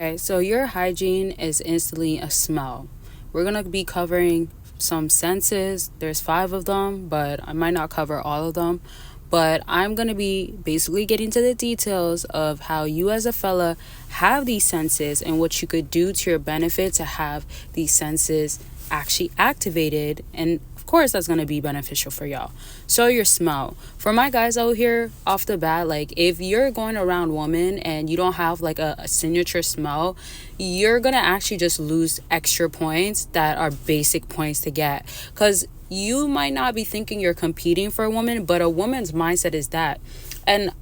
Okay, so your hygiene is instantly a smell. We're gonna be covering some senses. There's five of them, but I might not cover all of them. But I'm gonna be basically getting to the details of how you, as a fella, have these senses and what you could do to your benefit to have these senses actually activated. And of course, that's gonna be beneficial for y'all. So, your smell. For my guys out here, off the bat, like if you're going around women and you don't have like a signature smell, you're gonna actually just lose extra points that are basic points to get. Because you might not be thinking you're competing for a woman, but a woman's mindset is that. And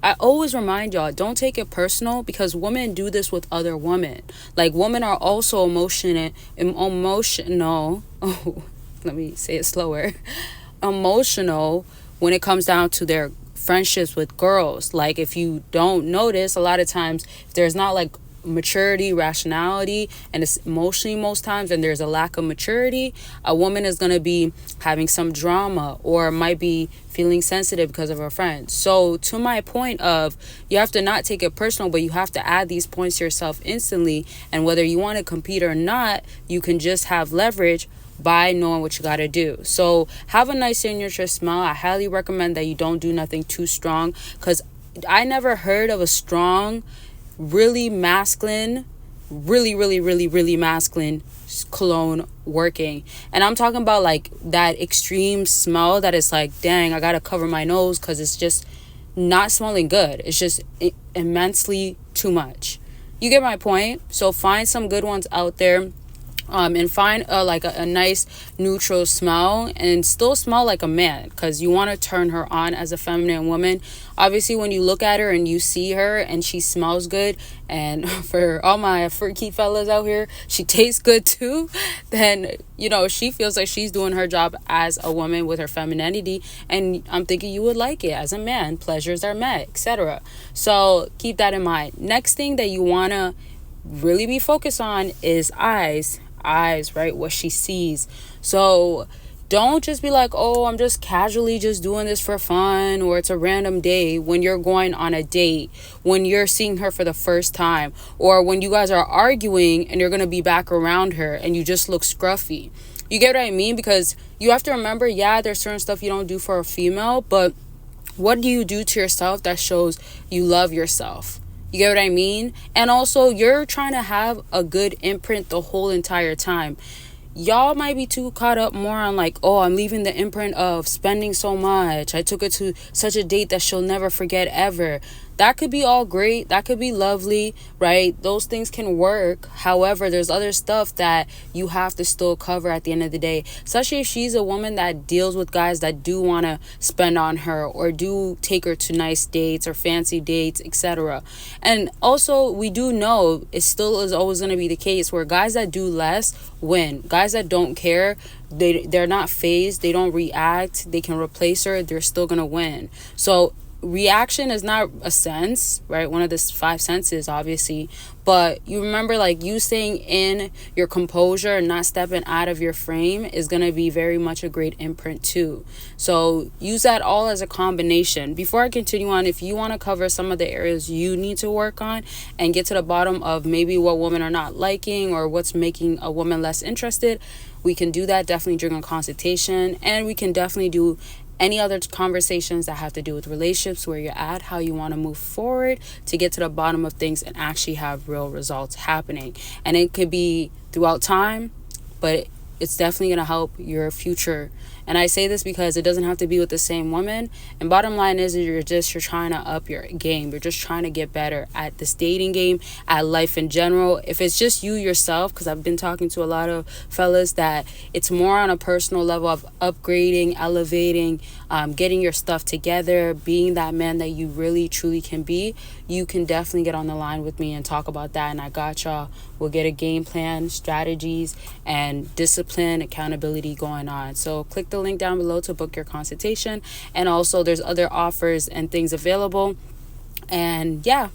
I always remind y'all, don't take it personal because women do this with other women. Like, women are also emotional. Oh, let me say it slower. Emotional when it comes down to their friendships with girls. Like, if you don't notice, a lot of times, if there's not like maturity, rationality, and it's emotionally most times, and there's a lack of maturity, a woman is going to be having some drama or might be feeling sensitive because of her friends. So to my point of, you have to not take it personal, but you have to add these points to yourself instantly, and whether you want to compete or not, you can just have leverage by knowing what you got to do. So have a nice signature smell. I highly recommend that you don't do nothing too strong, because I never heard of a strong, really masculine, really masculine cologne working. And I'm talking about like that extreme smell that is like, dang, I gotta cover my nose because it's just not smelling good. It's just immensely too much. You get my point? So find some good ones out there, and find like a nice neutral smell and still smell like a man, because you want to turn her on as a feminine woman. Obviously, when you look at her and you see her and she smells good, and for all my freaky fellas out here, she tastes good too, then she feels like she's doing her job as a woman with her femininity, and I'm thinking you would like it as a man. Pleasures are met, etc. So keep that in mind. Next thing that you want to really be focused on is eyes, right? What she sees. So don't just be like, oh, I'm just casually just doing this for fun, or it's a random day, when you're going on a date, when you're seeing her for the first time, or when you guys are arguing and you're going to be back around her and you just look scruffy. You get what I mean? Because you have to remember, yeah, there's certain stuff you don't do for a female, but what do you do to yourself that shows you love yourself? You get what I mean? And also, you're trying to have a good imprint the whole entire time. Y'all might be too caught up more on like, oh, I'm leaving the imprint of spending so much. I took her to such a date that she'll never forget ever. That could be all great. That could be lovely, right? Those things can work. However, there's other stuff that you have to still cover at the end of the day. Especially if she's a woman that deals with guys that do want to spend on her or do take her to nice dates or fancy dates, etc. And also, we do know it still is always going to be the case where guys that do less win. Guys that don't care, they're not phased, they don't react, they can replace her, they're still going to win. So reaction is not a sense, right? One of the five senses, obviously, but you remember, like, you staying in your composure and not stepping out of your frame is going to be very much a great imprint too. So use that all as a combination. Before I continue on, if you want to cover some of the areas you need to work on and get to the bottom of maybe what women are not liking or what's making a woman less interested, we can do that definitely during a consultation, and we can definitely do any other conversations that have to do with relationships, where you're at, how you want to move forward to get to the bottom of things and actually have real results happening. And it could be throughout time, but it's definitely going to help your future. And I say this because it doesn't have to be with the same woman. And bottom line is you're trying to up your game. You're just trying to get better at this dating game, at life in general. If it's just you yourself, because I've been talking to a lot of fellas that it's more on a personal level of upgrading, elevating, getting your stuff together, being that man that you really truly can be, you can definitely get on the line with me and talk about that. And I got y'all. We'll get a game plan, strategies, and discipline, accountability going on. So click the link down below to book your consultation. And also, there's other offers and things available. And yeah,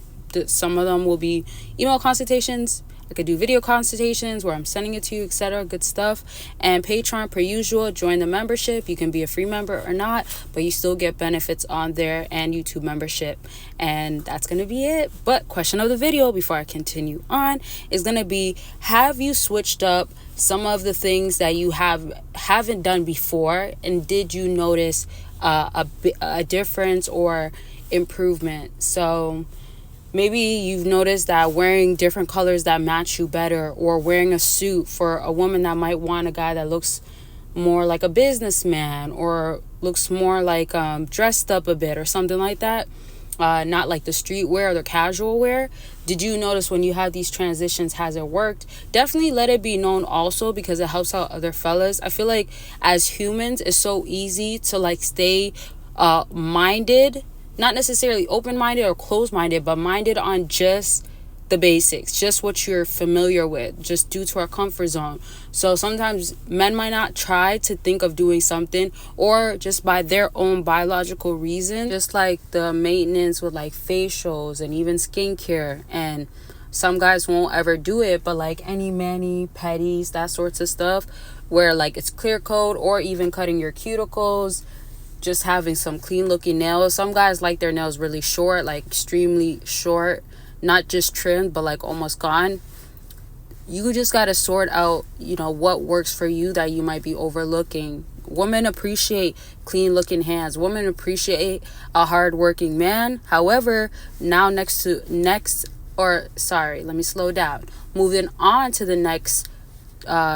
some of them will be email consultations, I could do video consultations where I'm sending it to you, etc. Good stuff. And Patreon, per usual, join the membership. You can be a free member or not, but you still get benefits on there, and YouTube membership. And that's going to be it. But question of the video before I continue on is going to be, have you switched up some of the things that you haven't done before, and did you notice a difference or improvement? So maybe you've noticed that wearing different colors that match you better, or wearing a suit for a woman that might want a guy that looks more like a businessman, or looks more like dressed up a bit or something like that. Not like the streetwear or the casual wear. Did you notice when you have these transitions, has it worked? Definitely let it be known also, because it helps out other fellas. I feel like as humans, it's so easy to like stay minded, not necessarily open-minded or closed-minded, but minded on just the basics, just what you're familiar with, just due to our comfort zone. So sometimes men might not try to think of doing something, or just by their own biological reason, just like the maintenance with like facials and even skincare. And some guys won't ever do it, but like any mani, pedis, that sorts of stuff, where like it's clear coat, or even cutting your cuticles, just having some clean looking nails. Some guys like their nails really short, like extremely short, not just trimmed, but like almost gone. You just got to sort out, what works for you that you might be overlooking. Women appreciate clean looking hands. Women appreciate a hard working man. However, now let me slow down. Moving on to the next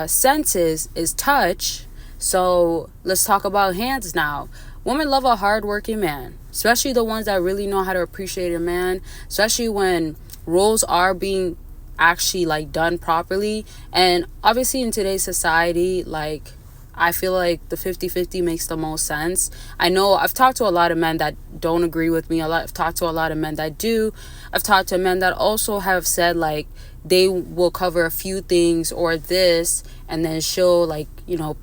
sentence is touch. So let's talk about hands now. Women love a hard-working man, especially the ones that really know how to appreciate a man, especially when roles are being actually like done properly. And obviously in today's society, like, I feel like the 50-50 makes the most sense. I know I've talked to a lot of men that don't agree with me. I've talked to a lot of men that do. I've talked to men that also have said like they will cover a few things or this, and then she'll like,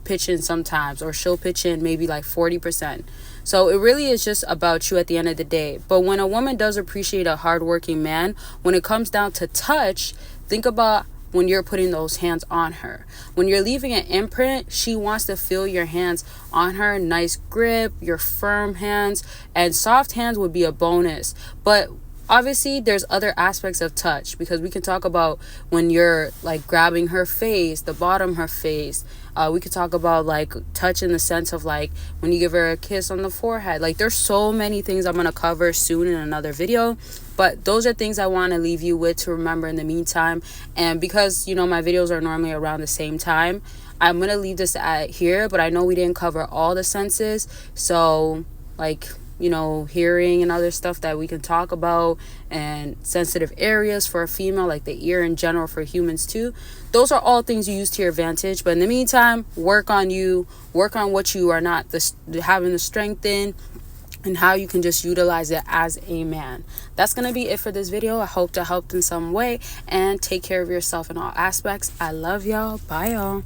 pitch in sometimes, or she'll pitch in maybe like 40%. So it really is just about you at the end of the day. But when a woman does appreciate a hardworking man, when it comes down to touch, think about when you're putting those hands on her. When you're leaving an imprint, she wants to feel your hands on her. Nice grip, your firm hands, and soft hands would be a bonus. But obviously, there's other aspects of touch, because we can talk about when you're like grabbing her face, the bottom of her face. We could talk about like touch in the sense of like when you give her a kiss on the forehead. Like, there's so many things I'm going to cover soon in another video. But those are things I want to leave you with to remember in the meantime. And because, my videos are normally around the same time, I'm going to leave this at here. But I know we didn't cover all the senses. So, like, hearing and other stuff that we can talk about, and sensitive areas for a female, like the ear in general for humans too. Those are all things you use to your advantage. But in the meantime, work on you, work on what you are not having the strength in, and how you can just utilize it as a man. That's going to be it for this video. I hope to help in some way, and take care of yourself in all aspects. I love y'all. Bye, y'all.